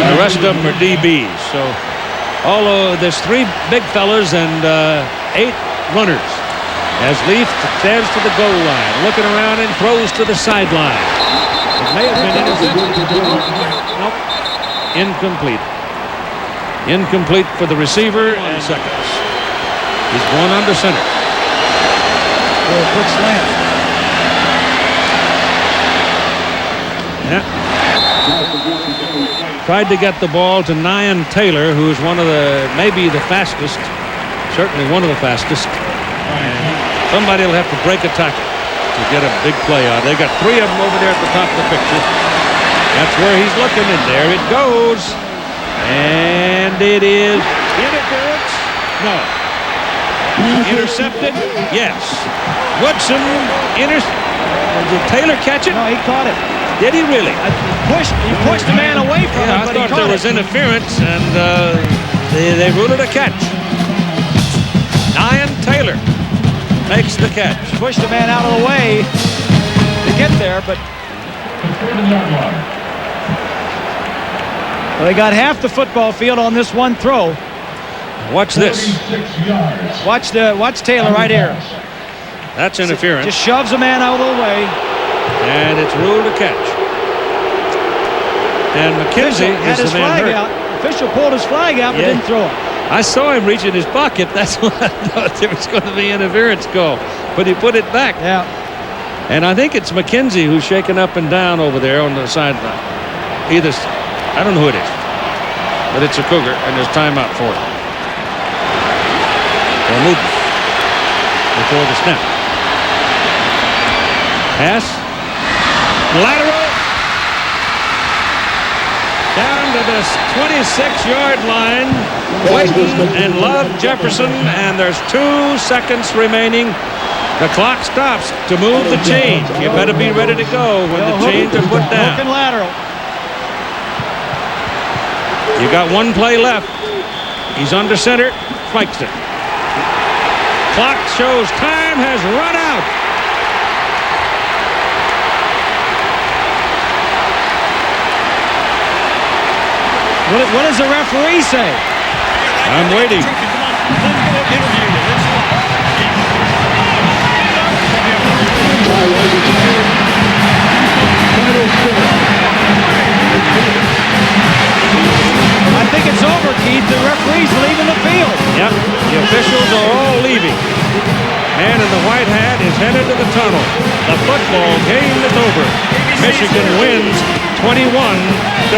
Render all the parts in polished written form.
The rest of them are DBs. So although there's 3 big fellas and 8 runners. As Leaf stands to the goal line, looking around and throws to the sideline. It may have been intercepted. Nope. Incomplete. Incomplete for the receiver. 1 seconds. He's going under center. Quick slant. Yeah. Tried to get the ball to Nyan Taylor, who's one of the, maybe the fastest, certainly one of the fastest. And somebody will have to break a tackle to get a big play out. They got 3 of them over there at the top of the picture. That's where he's looking, and there it goes. And it is interference. No. Intercepted? Yes. Woodson did Taylor catch it? No, he caught it. Did he really? He pushed the man away from him, I thought there was interference, and they ruled it a catch. Nyan Taylor makes the catch. Pushed the man out of the way to get there, but well, they got half the football field on this one throw. Watch this. Watch Taylor right here. That's interference. Just shoves the man out of the way. And it's ruled a catch. And McKenzie had his flag out. Official pulled his flag out, but didn't throw it. I saw him reach in his pocket. That's why I thought there was going to be interference call. But he put it back. Yeah. And I think it's McKenzie who's shaking up and down over there on the sideline. I don't know who it is. But it's a Cougar, and there's timeout for it. They're moving before the snap. Pass. Lateral. Down to the 26-yard line. Whiten and Love Jefferson, and there's 2 seconds remaining. The clock stops to move the chains. You better be ready to go when the chains are put down. Hook and lateral. You got 1 play left. He's under center. Spikes it. Clock shows time has run out. What does the referee say? I'm waiting. I think it's over, Keith. The referee's leaving the field. Yep, the officials are all leaving. Man in the white hat is headed to the tunnel. The football game is over. Michigan wins 21-16.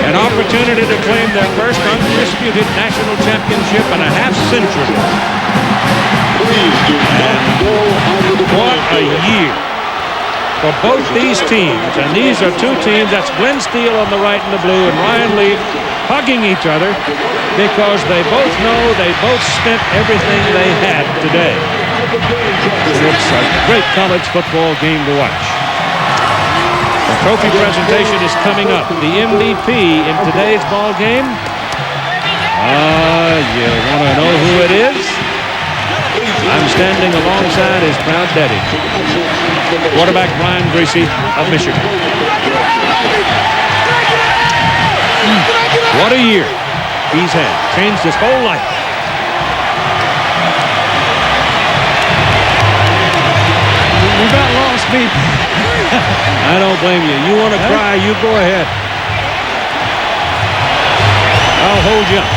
An opportunity to claim their first undisputed national championship in a half century. And what a year for both these teams. And these are 2 teams. That's Glen Steele on the right in the blue and Ryan Leaf hugging each other because they both know they both spent everything they had today. It's a great college football game to watch. The trophy presentation is coming up. The MVP in today's ball game. You want to know who it is? I'm standing alongside his proud daddy, quarterback Brian Griese of Michigan. What a year he's had. Changed his whole life. We got lost people. I don't blame you. You want to cry, you go ahead. I'll hold you up.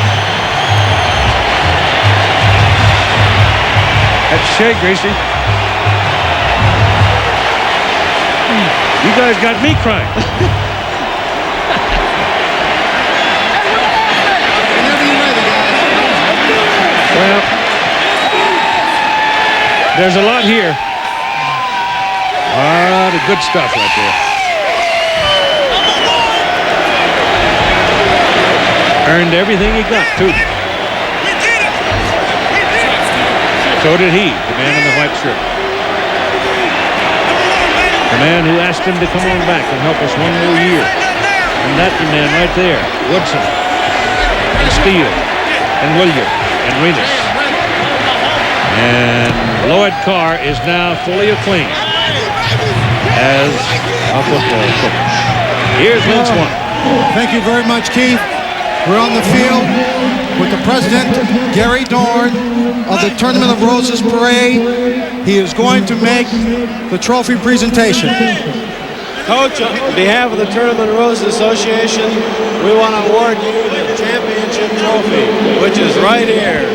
That's Shea, Griese. You guys got me crying. Well, there's a lot here. A lot of good stuff right there. Earned everything he got, too. So did he, the man in the white shirt. The man who asked him to come on back and help us one more year. And that man right there, Woodson, and Steele, and William, and Renes. And Lloyd Carr is now fully acclaimed as a football coach. Here's Lynn Swan. Thank you very much, Keith. We're on the field with the president, Gary Dorn, of the Tournament of Roses Parade. He is going to make the trophy presentation. Coach, on behalf of the Tournament of Roses Association, we want to award you the championship trophy, which is right here.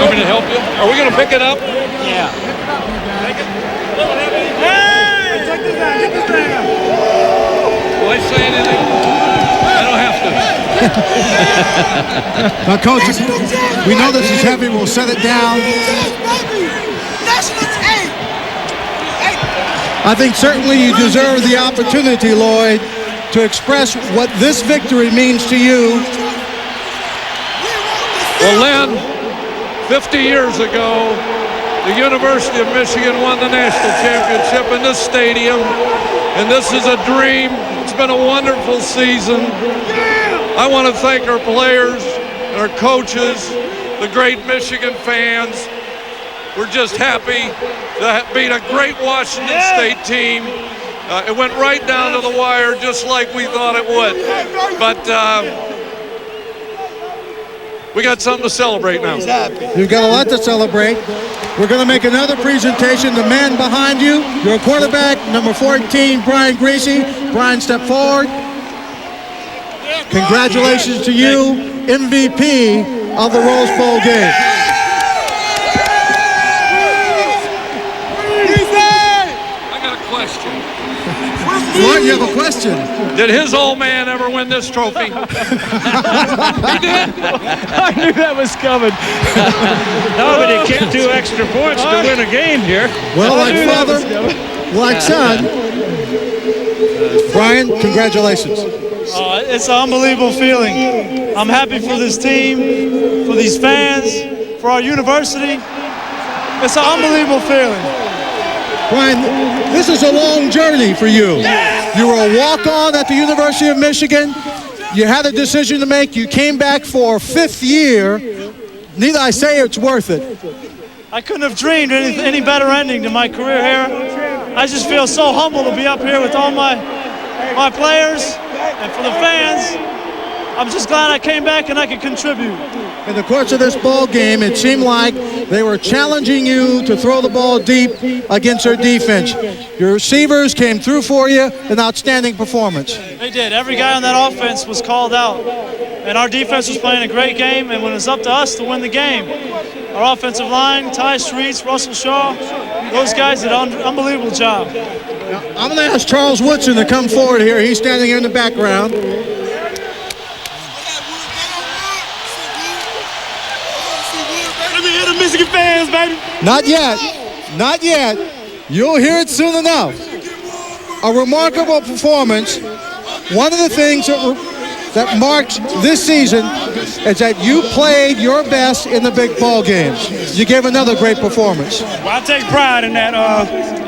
Want me to help you? Are we going to pick it up? Yeah. Hey! Check this out. Get this thing out. Will I say anything? I don't have to. Now, Coach, we know this is heavy. We'll set it down. I think certainly you deserve the opportunity, Lloyd, to express what this victory means to you. Well, Len, 50 years ago, the University of Michigan won the national championship in this stadium, and this is a dream. It's been a wonderful season. I want to thank our players, our coaches, the great Michigan fans. We're just happy to beat a great Washington State team. It went right down to the wire just like we thought it would. But we got something to celebrate now. You've got a lot to celebrate. We're going to make another presentation. The man behind you, your quarterback, number 14, Brian Griese. Brian, step forward. Congratulations to you, MVP of the Rose Bowl game. Lloyd, you have a question. Did his old man ever win this trophy? He did. I knew that was coming. No, but he kicked 2 extra points to win a game here. Well, like father, like son. Brian, congratulations. It's an unbelievable feeling. I'm happy for this team, for these fans, for our university. It's an unbelievable feeling. Brian, this is a long journey for you. You were a walk-on at the University of Michigan. You had a decision to make. You came back for a 5th year. Need I say it's worth it? I couldn't have dreamed any better ending to my career here. I just feel so humble to be up here with all my players and for the fans. I'm just glad I came back and I could contribute. In the course of this ball game, it seemed like they were challenging you to throw the ball deep against their defense. Your receivers came through for you, an outstanding performance. They did. Every guy on that offense was called out. And our defense was playing a great game, and when it's up to us to win the game. Our offensive line, Tai Streets, Russell Shaw, those guys did an unbelievable job. I'm going to ask Charles Woodson to come forward here. He's standing here in the background. Michigan fans, baby. Not yet. Not yet. You'll hear it soon enough. A remarkable performance. One of the things that marks this season is that you played your best in the big ball games. You gave another great performance. Well, I take pride in that,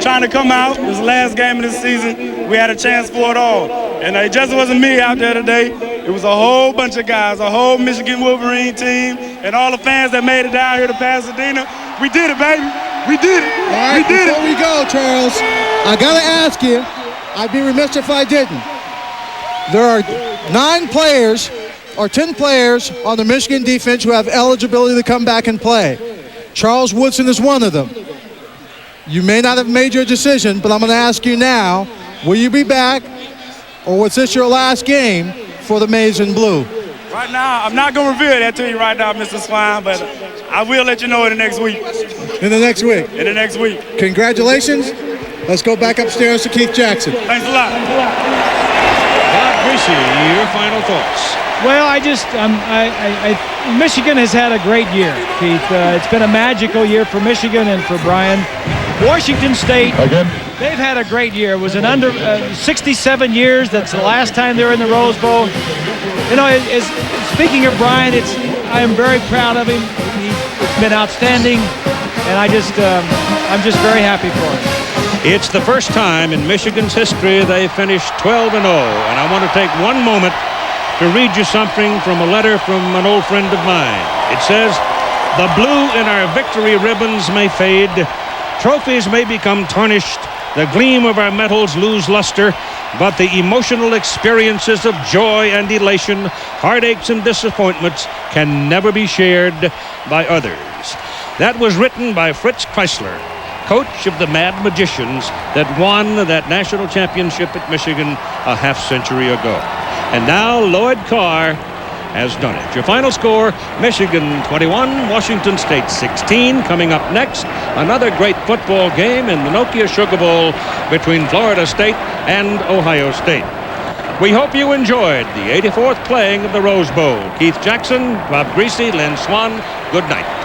trying to come out. It was the last game of this season. We had a chance for it all. And it just wasn't me out there today. It was a whole bunch of guys, a whole Michigan Wolverine team, and all the fans that made it down here to Pasadena. We did it, baby. We did it. All right, before we go, Charles, I got to ask you, I'd be remiss if I didn't. There are 9 players or 10 players on the Michigan defense who have eligibility to come back and play. Charles Woodson is one of them. You may not have made your decision, but I'm going to ask you now, will you be back, or was this your last game for the Maize and Blue? Right now, I'm not going to reveal that to you right now, Mr. Swine, but I will let you know in the next week. In the next week? In the next week. Congratulations. Let's go back upstairs to Keith Jackson. Thanks a lot. Bob Griese, your final thoughts. Well, Michigan has had a great year, Keith. It's been a magical year for Michigan and for Brian. Washington State, they've had a great year. It was an under 67 years. That's the last time they were in the Rose Bowl. You know, speaking of Brian, I am very proud of him. It's been outstanding, and I'm just very happy for him. It's the first time in Michigan's history they finished 12-0, and I want to take one moment to read you something from a letter from an old friend of mine. It says, "The blue in our victory ribbons may fade, Trophies may become tarnished, the gleam of our medals lose luster, but the emotional experiences of joy and elation, heartaches and disappointments can never be shared by others. That was written by Fritz Kreisler, coach of the Mad Magicians that won that national championship at Michigan a half-century ago. And now Lloyd Carr has done it. Your final score, Michigan 21, Washington State 16. Coming up next, another great football game in the Nokia Sugar Bowl between Florida State and Ohio State. We hope you enjoyed the 84th playing of the Rose Bowl. Keith Jackson, Bob Griese, Lynn Swan, good night.